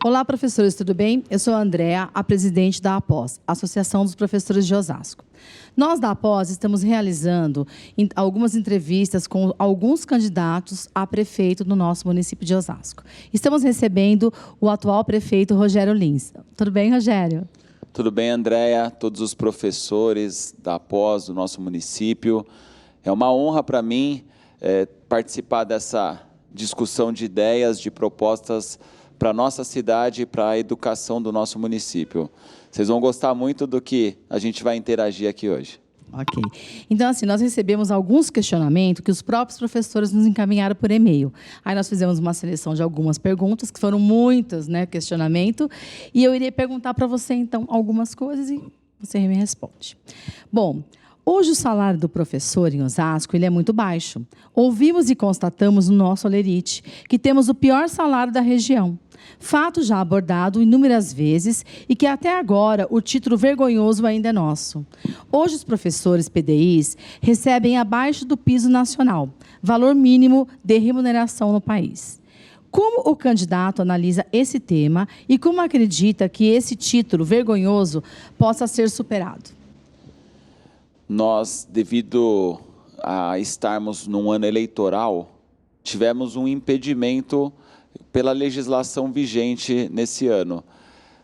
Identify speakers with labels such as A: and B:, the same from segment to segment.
A: Olá, professores, tudo bem? Eu sou a Andréa, a presidente da APOS, Associação dos Professores de Osasco. Nós, da APOS, estamos realizando algumas entrevistas com alguns candidatos a prefeito do nosso município de Osasco. Estamos recebendo o atual prefeito, Rogério Lins. Tudo bem, Rogério?
B: Tudo bem, Andréa, todos os professores da APOS do nosso município. É uma honra para mim participar dessa discussão de ideias, de propostas para a nossa cidade e para a educação do nosso município. Vocês vão gostar muito do que a gente vai interagir aqui hoje.
A: Ok. Então, assim, nós recebemos alguns questionamentos que os próprios professores nos encaminharam por e-mail. Aí nós fizemos uma seleção de algumas perguntas, que foram muitas, né, questionamento, e eu iria perguntar para você, então, algumas coisas e você me responde. Bom, hoje o salário do professor em Osasco ele é muito baixo. Ouvimos e constatamos no nosso Olerite que temos o pior salário da região. Fato já abordado inúmeras vezes e que até agora o título vergonhoso ainda é nosso. Hoje os professores PDIs recebem abaixo do piso nacional, valor mínimo de remuneração no país. Como o candidato analisa esse tema e como acredita que esse título vergonhoso possa ser superado?
B: Nós, devido a estarmos num ano eleitoral, tivemos um impedimento pela legislação vigente nesse ano.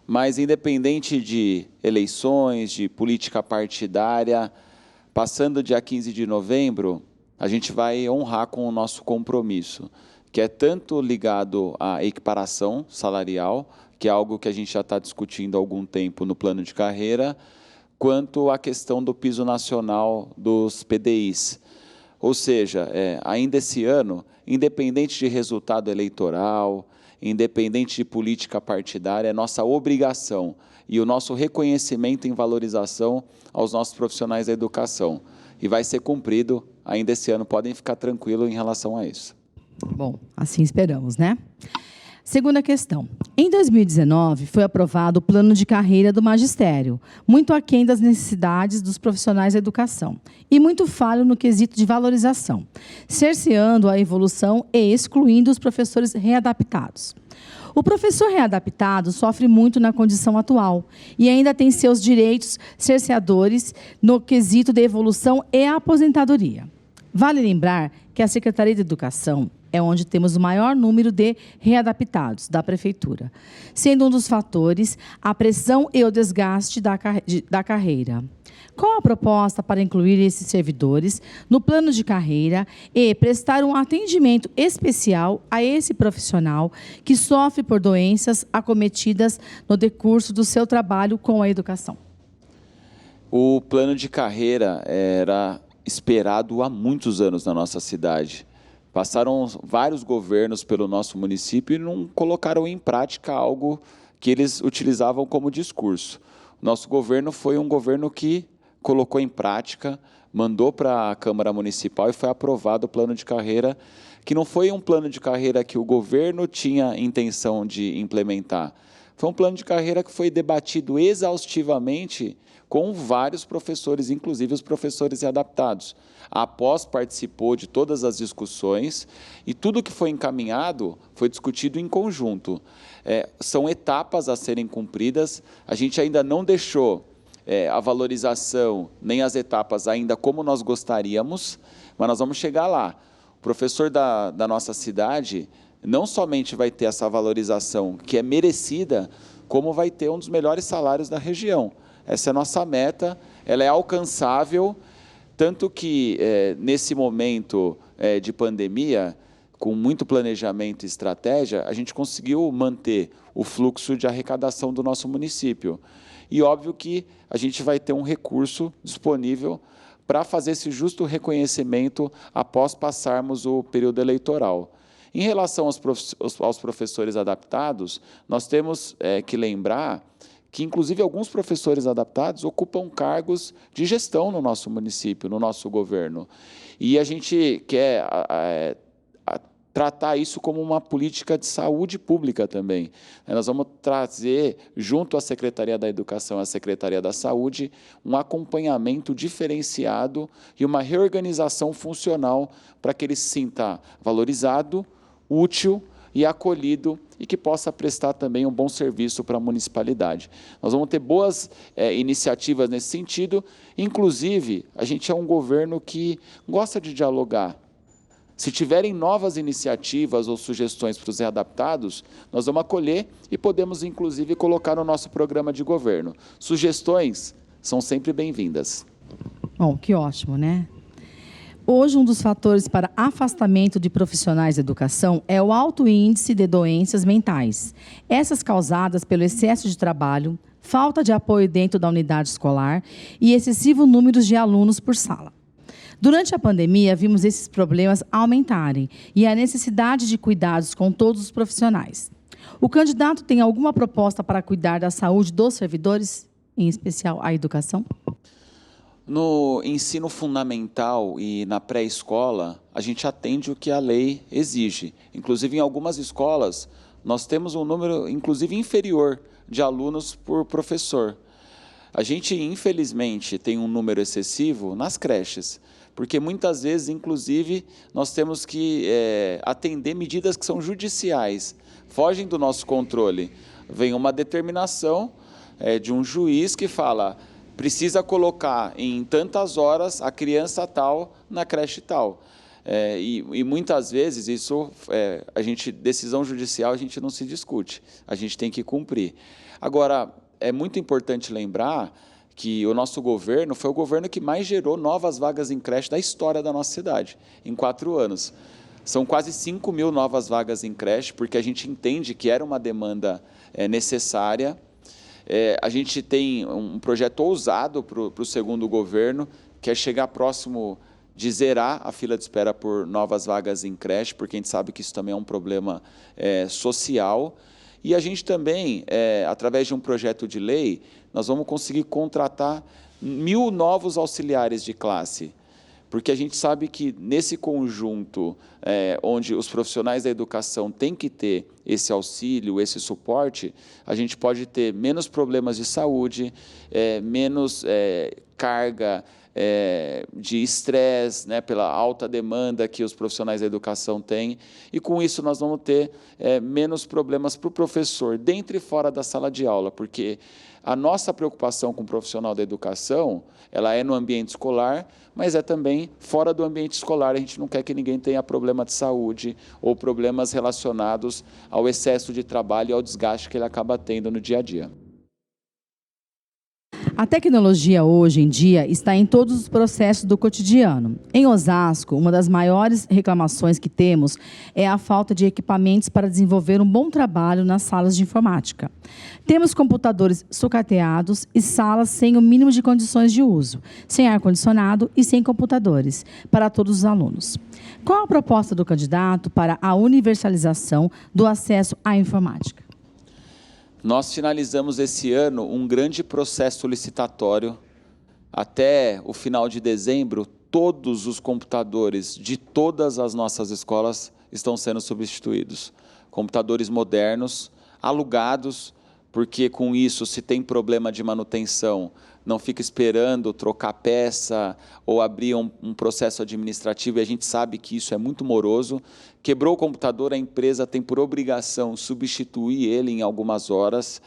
B: Mas, independente de eleições, de política partidária, passando dia 15 de novembro, a gente vai honrar com o nosso compromisso, que é tanto ligado à equiparação salarial, que é algo que a gente já está discutindo há algum tempo no plano de carreira, quanto à questão do piso nacional dos PDIs. Ou seja, ainda esse ano, independente de resultado eleitoral, independente de política partidária, é nossa obrigação e o nosso reconhecimento em valorização aos nossos profissionais da educação. E vai ser cumprido ainda esse ano, podem ficar tranquilos em relação a isso.
A: Bom, assim esperamos, né? Segunda questão. Em 2019, foi aprovado o plano de carreira do magistério, muito aquém das necessidades dos profissionais da educação, e muito falho no quesito de valorização, cerceando a evolução e excluindo os professores readaptados. O professor readaptado sofre muito na condição atual e ainda tem seus direitos cerceadores no quesito de evolução e aposentadoria. Vale lembrar que a Secretaria de Educação é onde temos o maior número de readaptados da Prefeitura, sendo um dos fatores a pressão e o desgaste da carreira. Qual a proposta para incluir esses servidores no plano de carreira e prestar um atendimento especial a esse profissional que sofre por doenças acometidas no decurso do seu trabalho com a educação?
B: O plano de carreira era esperado há muitos anos na nossa cidade. Passaram vários governos pelo nosso município e não colocaram em prática algo que eles utilizavam como discurso. Nosso governo foi um governo que colocou em prática, mandou para a Câmara Municipal e foi aprovado o plano de carreira, que não foi um plano de carreira que o governo tinha intenção de implementar. Foi um plano de carreira que foi debatido exaustivamente com vários professores, inclusive os professores readaptados. A APOS participou de todas as discussões e tudo que foi encaminhado foi discutido em conjunto. São etapas a serem cumpridas, a gente ainda não deixou a valorização, nem as etapas ainda como nós gostaríamos, mas nós vamos chegar lá. O professor da nossa cidade não somente vai ter essa valorização que é merecida, como vai ter um dos melhores salários da região. Essa é a nossa meta, ela é alcançável, tanto que nesse momento de pandemia, com muito planejamento e estratégia, a gente conseguiu manter o fluxo de arrecadação do nosso município. E óbvio que a gente vai ter um recurso disponível para fazer esse justo reconhecimento após passarmos o período eleitoral. Em relação aos professores adaptados, nós temos que lembrar que, inclusive, alguns professores adaptados ocupam cargos de gestão no nosso município, no nosso governo. E a gente quer tratar isso como uma política de saúde pública também. Nós vamos trazer, junto à Secretaria da Educação e à Secretaria da Saúde, um acompanhamento diferenciado e uma reorganização funcional para que ele se sinta valorizado, útil e acolhido e que possa prestar também um bom serviço para a municipalidade. Nós vamos ter boas iniciativas nesse sentido, inclusive a gente é um governo que gosta de dialogar. Se tiverem novas iniciativas ou sugestões para os readaptados, nós vamos acolher e podemos, inclusive, colocar no nosso programa de governo. Sugestões são sempre bem-vindas.
A: Bom, que ótimo, né? Hoje, um dos fatores para afastamento de profissionais da educação é o alto índice de doenças mentais. Essas causadas pelo excesso de trabalho, falta de apoio dentro da unidade escolar e excessivo número de alunos por sala. Durante a pandemia, vimos esses problemas aumentarem e a necessidade de cuidados com todos os profissionais. O candidato tem alguma proposta para cuidar da saúde dos servidores, em especial a educação?
B: No ensino fundamental e na pré-escola, a gente atende o que a lei exige. Inclusive, em algumas escolas, nós temos um número, inclusive, inferior de alunos por professor. A gente, infelizmente, tem um número excessivo nas creches, porque muitas vezes, inclusive, nós temos que atender medidas que são judiciais, fogem do nosso controle. Vem uma determinação de um juiz que fala, precisa colocar em tantas horas a criança tal na creche tal. E muitas vezes isso, decisão judicial a gente não se discute, a gente tem que cumprir. Agora, é muito importante lembrar que o nosso governo foi o governo que mais gerou novas vagas em creche da história da nossa cidade, em 4 anos. São quase 5 mil novas vagas em creche, porque a gente entende que era uma demanda necessária. A gente tem um projeto ousado para o segundo governo, que é chegar próximo de zerar a fila de espera por novas vagas em creche, porque a gente sabe que isso também é um problema social. E a gente também, através de um projeto de lei, nós vamos conseguir contratar 1.000 novos auxiliares de classe, porque a gente sabe que nesse conjunto, onde os profissionais da educação têm que ter esse auxílio, esse suporte, a gente pode ter menos problemas de saúde, menos carga de estresse, né, pela alta demanda que os profissionais da educação têm, e com isso nós vamos ter menos problemas para o professor, dentro e fora da sala de aula, porque a nossa preocupação com o profissional da educação, ela é no ambiente escolar, mas é também fora do ambiente escolar. A gente não quer que ninguém tenha problema de saúde ou problemas relacionados ao excesso de trabalho e ao desgaste que ele acaba tendo no dia a dia.
A: A tecnologia, hoje em dia, está em todos os processos do cotidiano. Em Osasco, uma das maiores reclamações que temos é a falta de equipamentos para desenvolver um bom trabalho nas salas de informática. Temos computadores sucateados e salas sem o mínimo de condições de uso, sem ar-condicionado e sem computadores, para todos os alunos. Qual a proposta do candidato para a universalização do acesso à informática?
B: Nós finalizamos esse ano um grande processo licitatório. Até o final de dezembro, todos os computadores de todas as nossas escolas estão sendo substituídos. Computadores modernos, alugados, porque com isso, se tem problema de manutenção, não fica esperando trocar peça ou abrir um processo administrativo, e a gente sabe que isso é muito moroso. Quebrou o computador, a empresa tem por obrigação substituir ele em algumas horas.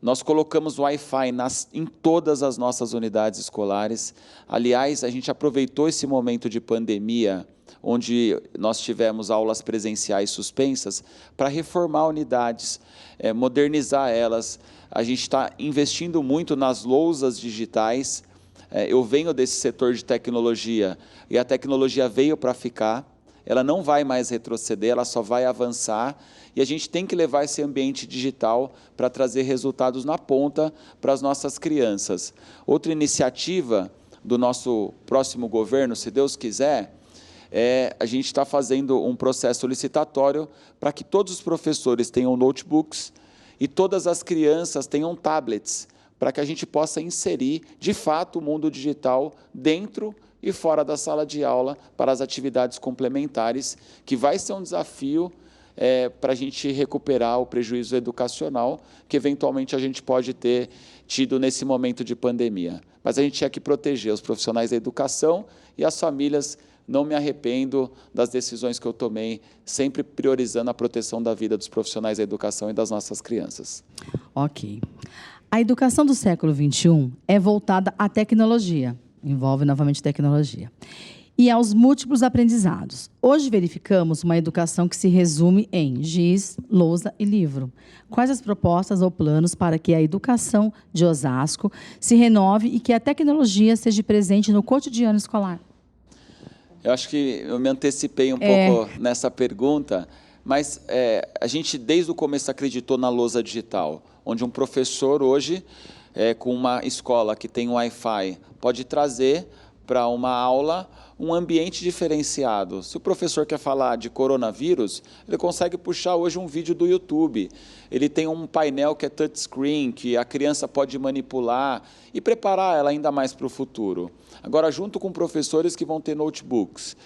B: Nós colocamos Wi-Fi em todas as nossas unidades escolares. Aliás, a gente aproveitou esse momento de pandemia, onde nós tivemos aulas presenciais suspensas, para reformar unidades, modernizar elas. A gente está investindo muito nas lousas digitais. Eu venho desse setor de tecnologia, e a tecnologia veio para ficar. Ela não vai mais retroceder, ela só vai avançar, e a gente tem que levar esse ambiente digital para trazer resultados na ponta para as nossas crianças. Outra iniciativa do nosso próximo governo, se Deus quiser, a gente está fazendo um processo licitatório para que todos os professores tenham notebooks e todas as crianças tenham tablets, para que a gente possa inserir, de fato, o mundo digital dentro e fora da sala de aula para as atividades complementares, que vai ser um desafio para a gente recuperar o prejuízo educacional que, eventualmente, a gente pode ter tido nesse momento de pandemia. Mas a gente tinha que proteger os profissionais da educação e as famílias não me arrependo das decisões que eu tomei, sempre priorizando a proteção da vida dos profissionais da educação e das nossas crianças.
A: Ok. A educação do século XXI é voltada à tecnologia, envolve novamente tecnologia, e aos múltiplos aprendizados. Hoje verificamos uma educação que se resume em giz, lousa e livro. Quais as propostas ou planos para que a educação de Osasco se renove e que a tecnologia seja presente no cotidiano escolar?
B: Eu acho que eu me antecipei um pouco nessa pergunta, mas a gente desde o começo acreditou na lousa digital, onde um professor hoje, com uma escola que tem Wi-Fi, pode trazer para uma aula um ambiente diferenciado. Se o professor quer falar de coronavírus, ele consegue puxar hoje um vídeo do YouTube. Ele tem um painel que é touchscreen, que a criança pode manipular e preparar ela ainda mais para o futuro. Agora, junto com professores que vão ter notebooks,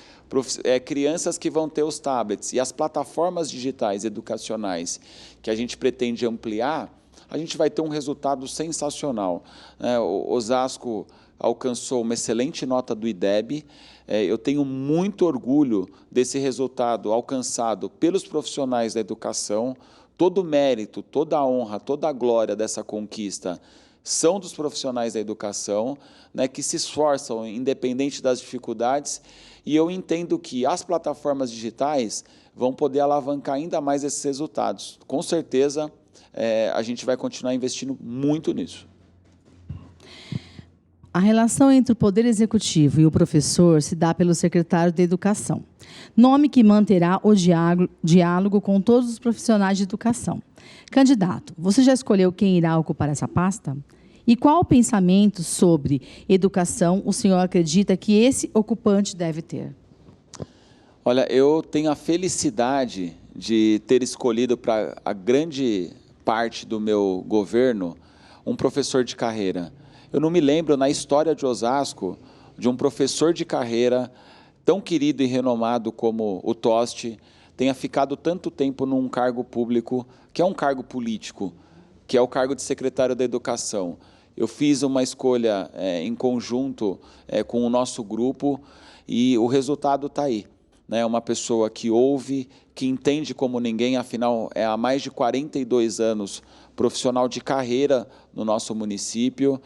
B: crianças que vão ter os tablets e as plataformas digitais educacionais que a gente pretende ampliar, a gente vai ter um resultado sensacional. O Osasco alcançou uma excelente nota do IDEB. Eu tenho muito orgulho desse resultado alcançado pelos profissionais da educação. Todo o mérito, toda a honra, toda a glória dessa conquista são dos profissionais da educação, que se esforçam, independente das dificuldades, e eu entendo que as plataformas digitais vão poder alavancar ainda mais esses resultados. Com certeza, a gente vai continuar investindo muito nisso.
A: A relação entre o Poder Executivo e o professor se dá pelo secretário de Educação, nome que manterá o diálogo com todos os profissionais de educação. Candidato, você já escolheu quem irá ocupar essa pasta? E qual o pensamento sobre educação o senhor acredita que esse ocupante deve ter?
B: Olha, eu tenho a felicidade de ter escolhido para a grande parte do meu governo um professor de carreira. Eu não me lembro, na história de Osasco, de um professor de carreira tão querido e renomado como o Tosti tenha ficado tanto tempo num cargo público, que é um cargo político, que é o cargo de secretário da Educação. Eu fiz uma escolha em conjunto com o nosso grupo e o resultado está aí. Uma pessoa que ouve, que entende como ninguém, afinal, há mais de 42 anos profissional de carreira no nosso município,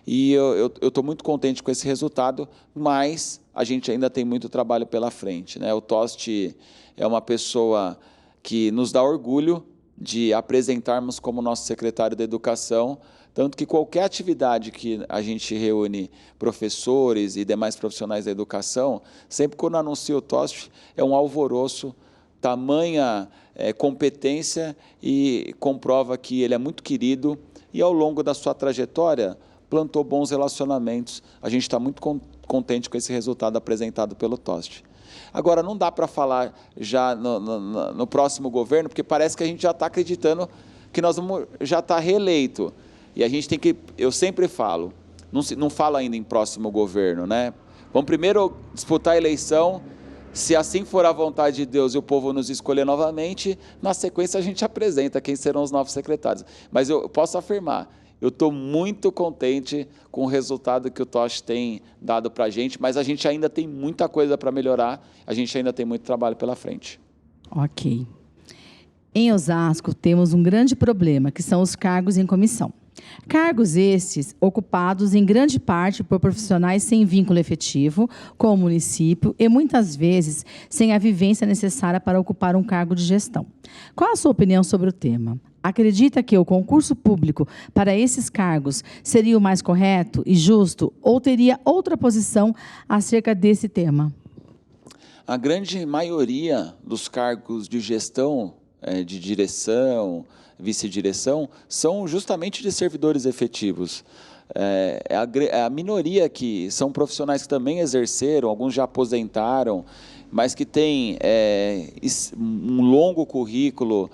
B: e eu estou muito contente com esse resultado, mas a gente ainda tem muito trabalho pela frente. O Tosti é uma pessoa que nos dá orgulho de apresentarmos como nosso secretário da Educação, tanto que qualquer atividade que a gente reúne professores e demais profissionais da educação, sempre quando anuncia o Tosti, é um alvoroço, tamanha competência, e comprova que ele é muito querido e, ao longo da sua trajetória, plantou bons relacionamentos. A gente está muito contente com esse resultado apresentado pelo Tosti. Agora, não dá para falar já no próximo governo, porque parece que a gente já está acreditando que nós vamos já estar reeleito. E a gente tem que, eu sempre falo, não falo ainda em próximo governo, Vamos primeiro disputar a eleição, se assim for a vontade de Deus e o povo nos escolher novamente, na sequência a gente apresenta quem serão os novos secretários. Mas eu posso afirmar, eu estou muito contente com o resultado que o Tosti tem dado para a gente, mas a gente ainda tem muita coisa para melhorar, a gente ainda tem muito trabalho pela frente.
A: Ok. Em Osasco, temos um grande problema, que são os cargos em comissão. Cargos estes ocupados em grande parte por profissionais sem vínculo efetivo com o município e, muitas vezes, sem a vivência necessária para ocupar um cargo de gestão. Qual a sua opinião sobre o tema? Acredita que o concurso público para esses cargos seria o mais correto e justo, ou teria outra posição acerca desse tema?
B: A grande maioria dos cargos de gestão, de direção, vice-direção, são justamente de servidores efetivos. A minoria que são profissionais que também exerceram, alguns já aposentaram, mas que têm um longo currículo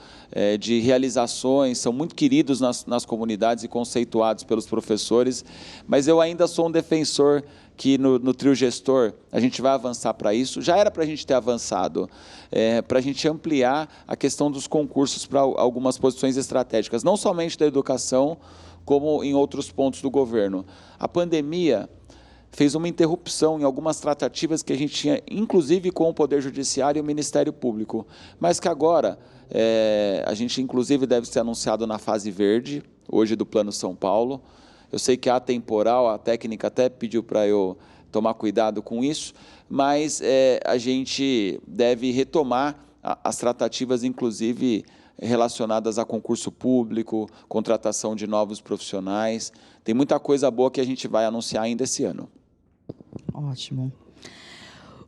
B: de realizações, são muito queridos nas comunidades e conceituados pelos professores, mas eu ainda sou um defensor que no trio gestor a gente vai avançar para isso. Já era para a gente ter avançado, para a gente ampliar a questão dos concursos para algumas posições estratégicas, não somente da educação, como em outros pontos do governo. A pandemia fez uma interrupção em algumas tratativas que a gente tinha, inclusive com o Poder Judiciário e o Ministério Público, mas que agora a gente, inclusive, deve ser anunciado na fase verde, hoje do Plano São Paulo. Eu sei que é atemporal, a técnica até pediu para eu tomar cuidado com isso, mas a gente deve retomar as tratativas, inclusive, relacionadas a concurso público, contratação de novos profissionais. Tem muita coisa boa que a gente vai anunciar ainda esse ano.
A: Ótimo.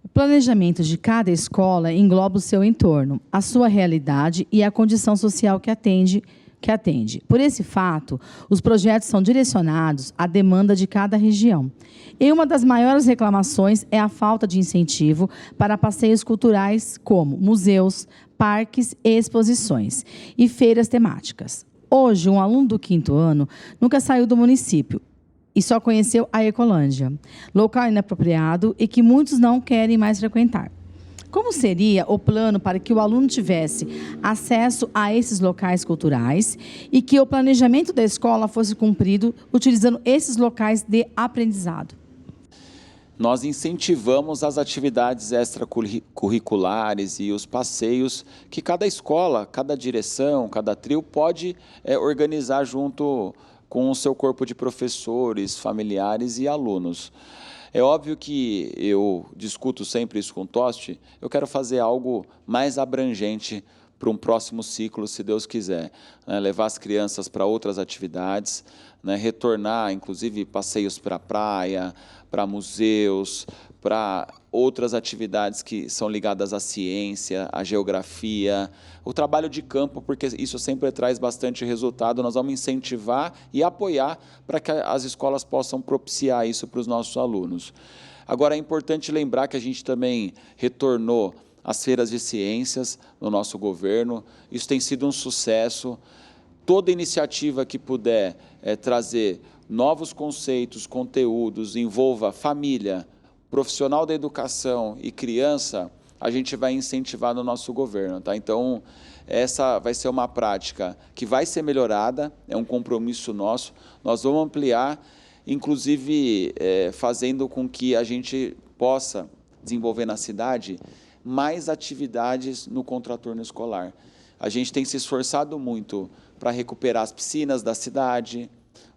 A: O planejamento de cada escola engloba o seu entorno, a sua realidade e a condição social que atende. Por esse fato, os projetos são direcionados à demanda de cada região. E uma das maiores reclamações é a falta de incentivo para passeios culturais como museus, parques e exposições e feiras temáticas. Hoje, um aluno do 5º ano nunca saiu do município e só conheceu a Ecolândia, local inapropriado e que muitos não querem mais frequentar. Como seria o plano para que o aluno tivesse acesso a esses locais culturais e que o planejamento da escola fosse cumprido utilizando esses locais de aprendizado?
B: Nós incentivamos as atividades extracurriculares e os passeios que cada escola, cada direção, cada trio pode organizar junto com o seu corpo de professores, familiares e alunos. É óbvio que eu discuto sempre isso com o Tosti, eu quero fazer algo mais abrangente para um próximo ciclo, se Deus quiser. Levar as crianças para outras atividades, retornar, inclusive, passeios para a praia, para museus, para outras atividades que são ligadas à ciência, à geografia, o trabalho de campo, porque isso sempre traz bastante resultado. Nós vamos incentivar e apoiar para que as escolas possam propiciar isso para os nossos alunos. Agora, é importante lembrar que a gente também retornou às feiras de ciências no nosso governo. Isso tem sido um sucesso. Toda iniciativa que puder trazer novos conceitos, conteúdos, envolva família, profissional da educação e criança, a gente vai incentivar no nosso governo, tá? Então, essa vai ser uma prática que vai ser melhorada, é um compromisso nosso. Nós vamos ampliar, inclusive fazendo com que a gente possa desenvolver na cidade mais atividades no contraturno escolar. A gente tem se esforçado muito para recuperar as piscinas da cidade,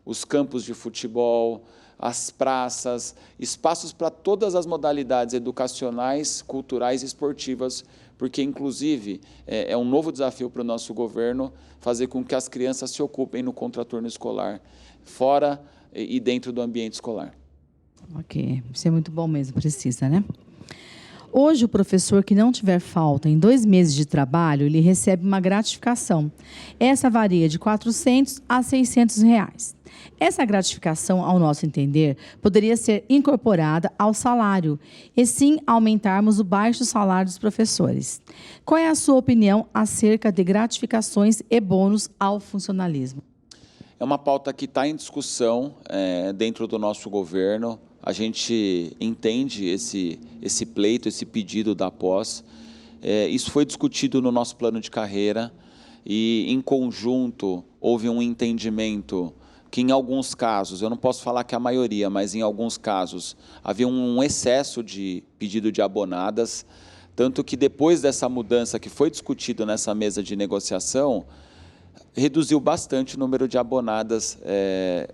B: os campos de futebol, as praças, espaços para todas as modalidades educacionais, culturais e esportivas, porque, inclusive, é um novo desafio para o nosso governo fazer com que as crianças se ocupem no contraturno escolar, fora e dentro do ambiente escolar.
A: Ok, isso é muito bom mesmo, precisa, né? Hoje, o professor que não tiver falta em 2 meses de trabalho, ele recebe uma gratificação. Essa varia de R$ 400 a R$ 600. Essa gratificação, ao nosso entender, poderia ser incorporada ao salário e sim aumentarmos o baixo salário dos professores. Qual é a sua opinião acerca de gratificações e bônus ao funcionalismo?
B: É uma pauta que está em discussão dentro do nosso governo. A gente entende esse pleito, esse pedido da pós. Isso foi discutido no nosso plano de carreira e, em conjunto, houve um entendimento que, em alguns casos, eu não posso falar que a maioria, mas em alguns casos, havia um excesso de pedido de abonadas, tanto que depois dessa mudança que foi discutido nessa mesa de negociação, reduziu bastante o número de abonadas,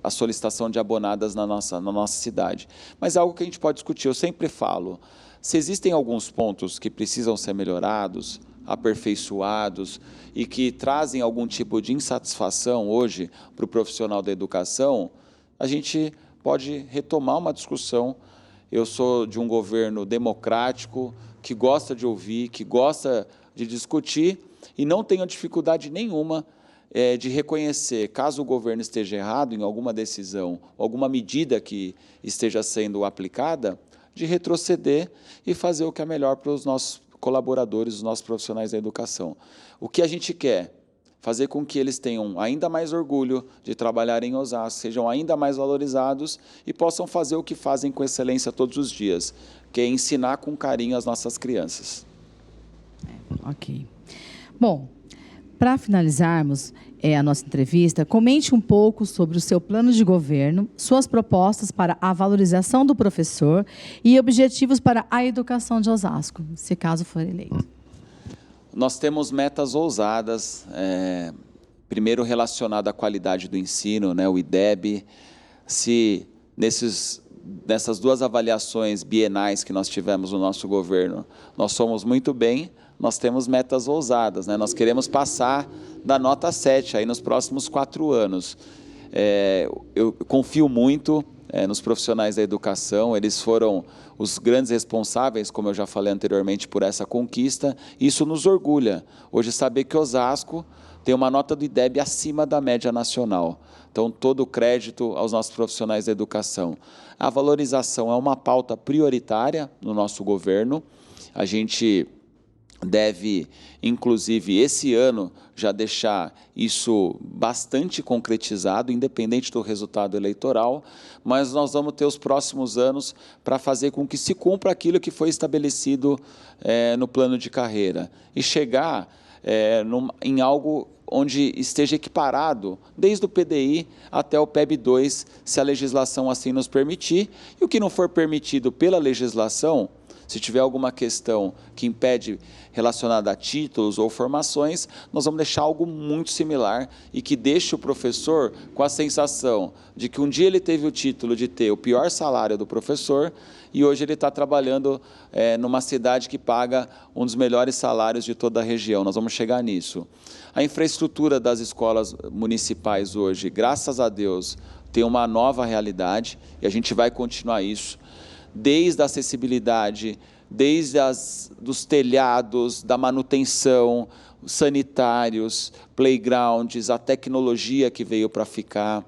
B: a solicitação de abonadas na nossa cidade. Mas é algo que a gente pode discutir. Eu sempre falo, se existem alguns pontos que precisam ser melhorados, aperfeiçoados e que trazem algum tipo de insatisfação hoje para o profissional da educação, a gente pode retomar uma discussão. Eu sou de um governo democrático, que gosta de ouvir, que gosta de discutir e não tenho dificuldade nenhuma de reconhecer, caso o governo esteja errado em alguma decisão, alguma medida que esteja sendo aplicada, de retroceder e fazer o que é melhor para os nossos colaboradores, os nossos profissionais da educação. O que a gente quer? Fazer com que eles tenham ainda mais orgulho de trabalhar em Osasco, sejam ainda mais valorizados e possam fazer o que fazem com excelência todos os dias, que é ensinar com carinho as nossas crianças.
A: Ok. Bom, Para finalizarmos a nossa entrevista, comente um pouco sobre o seu plano de governo, suas propostas para a valorização do professor e objetivos para a educação de Osasco, se caso for eleito.
B: Nós temos metas ousadas, primeiro relacionado à qualidade do ensino, né, o IDEB. Se nessas duas avaliações bienais que nós tivemos no nosso governo, nós somos muito bem, nós temos metas ousadas, né? Nós queremos passar da nota 7 aí nos próximos 4 anos. Eu confio muito nos profissionais da educação, eles foram os grandes responsáveis, como eu já falei anteriormente, por essa conquista. Isso nos orgulha, hoje, saber que Osasco tem uma nota do IDEB acima da média nacional. Então, todo o crédito aos nossos profissionais da educação. A valorização é uma pauta prioritária no nosso governo. A gente deve, inclusive, esse ano, já deixar isso bastante concretizado, independente do resultado eleitoral, mas nós vamos ter os próximos anos para fazer com que se cumpra aquilo que foi estabelecido no plano de carreira e chegar em algo onde esteja equiparado, desde o PDI até o PEB 2, se a legislação assim nos permitir, e o que não for permitido pela legislação, se tiver alguma questão que impede relacionada a títulos ou formações, nós vamos deixar algo muito similar e que deixe o professor com a sensação de que um dia ele teve o título de ter o pior salário do professor e hoje ele está trabalhando numa cidade que paga um dos melhores salários de toda a região. Nós vamos chegar nisso. A infraestrutura das escolas municipais hoje, graças a Deus, tem uma nova realidade e a gente vai continuar isso. Desde a acessibilidade, desde dos telhados, da manutenção, sanitários, playgrounds, a tecnologia que veio para ficar.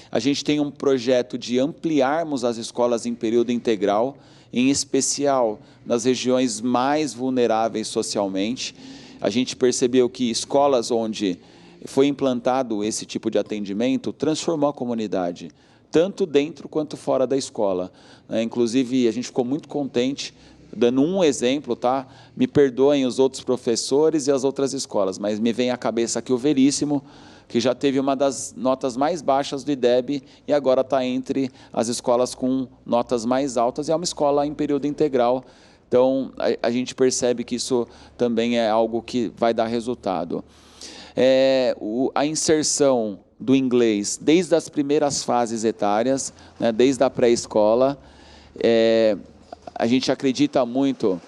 B: A gente tem um projeto de ampliarmos as escolas em período integral, em especial nas regiões mais vulneráveis socialmente. A gente percebeu que escolas onde foi implantado esse tipo de atendimento transformou a comunidade, tanto dentro quanto fora da escola. Inclusive, a gente ficou muito contente, dando um exemplo, tá? Me perdoem os outros professores e as outras escolas, mas me vem à cabeça aqui o Veríssimo, que já teve uma das notas mais baixas do IDEB e agora está entre as escolas com notas mais altas, e é uma escola em período integral. Então, a gente percebe que isso também é algo que vai dar resultado. A inserção do inglês, desde as primeiras fases etárias, né, desde a pré-escola. A gente acredita muito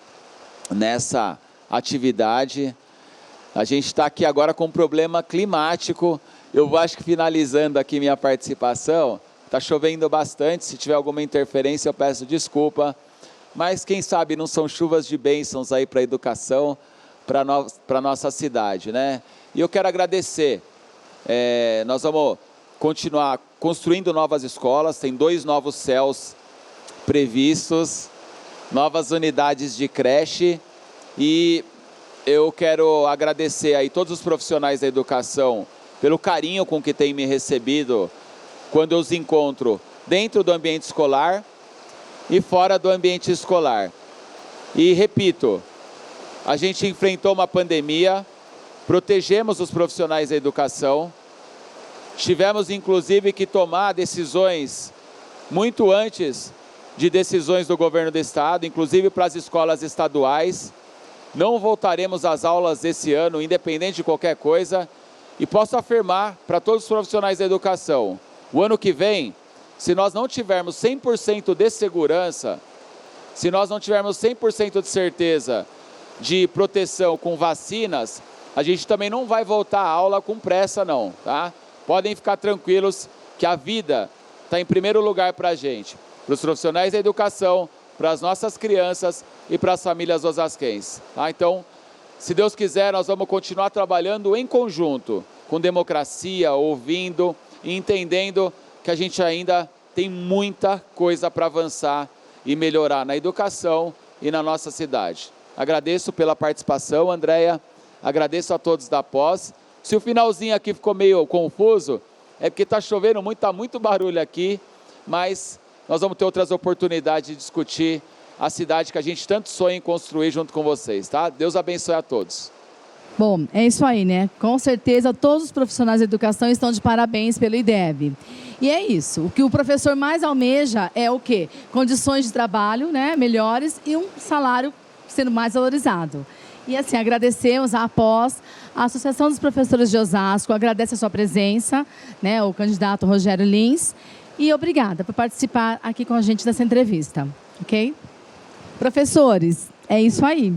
B: nessa atividade. A gente está aqui agora com um problema climático. Eu acho que, finalizando aqui minha participação, está chovendo bastante. Se tiver alguma interferência, eu peço desculpa. Mas, quem sabe, não são chuvas de bênçãos aí para a educação, para a nossa cidade, né? E eu quero agradecer. Nós vamos continuar construindo novas escolas, tem 2 novos CELs previstos, novas unidades de creche, e eu quero agradecer aí todos os profissionais da educação pelo carinho com que têm me recebido quando eu os encontro dentro do ambiente escolar e fora do ambiente escolar. E repito, a gente enfrentou uma pandemia, protegemos os profissionais da educação, tivemos inclusive que tomar decisões muito antes de decisões do governo do estado, inclusive para as escolas estaduais. Não voltaremos às aulas esse ano, independente de qualquer coisa, e posso afirmar para todos os profissionais da educação, o ano que vem, se nós não tivermos 100% de segurança, se nós não tivermos 100% de certeza de proteção com vacinas, a gente também não vai voltar à aula com pressa, não, tá? Podem ficar tranquilos que a vida está em primeiro lugar para a gente, para os profissionais da educação, para as nossas crianças e para as famílias osasquenses, tá? Então, se Deus quiser, nós vamos continuar trabalhando em conjunto, com democracia, ouvindo e entendendo que a gente ainda tem muita coisa para avançar e melhorar na educação e na nossa cidade. Agradeço pela participação, Andréia. Agradeço a todos da pós. Se o finalzinho aqui ficou meio confuso, é porque está chovendo muito, está muito barulho aqui, mas nós vamos ter outras oportunidades de discutir a cidade que a gente tanto sonha em construir junto com vocês, tá? Deus abençoe a todos.
A: Bom, é isso aí, né? Com certeza todos os profissionais da educação estão de parabéns pelo IDEB. E é isso. O que o professor mais almeja é o quê? Condições de trabalho, né, melhores e um salário sendo mais valorizado. E assim, agradecemos a APOS, a Associação dos Professores de Osasco, agradece a sua presença, né, o candidato Rogério Lins, e obrigada por participar aqui com a gente dessa entrevista, ok? Professores, é isso aí.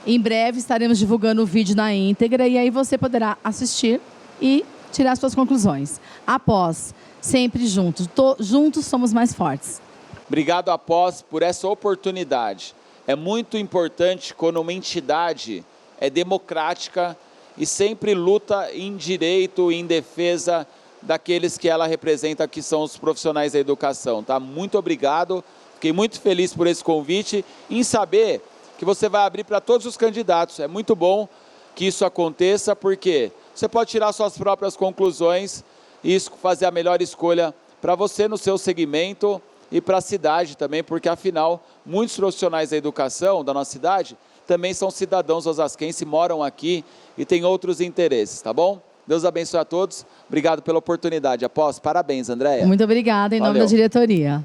A: Em breve estaremos divulgando o vídeo na íntegra e aí você poderá assistir e tirar suas conclusões. APOS, sempre juntos. Juntos somos mais fortes.
B: Obrigado, APOS, por essa oportunidade. É muito importante quando uma entidade é democrática e sempre luta em direito e em defesa daqueles que ela representa, que são os profissionais da educação. Tá? Muito obrigado. Fiquei muito feliz por esse convite em saber que você vai abrir para todos os candidatos. É muito bom que isso aconteça, porque você pode tirar suas próprias conclusões e fazer a melhor escolha para você no seu segmento e para a cidade também, porque afinal, muitos profissionais da educação da nossa cidade também são cidadãos osasquenses, moram aqui e têm outros interesses, tá bom? Deus abençoe a todos. Obrigado pela oportunidade. Após, parabéns, Andréia.
A: Muito obrigada, em nome da diretoria.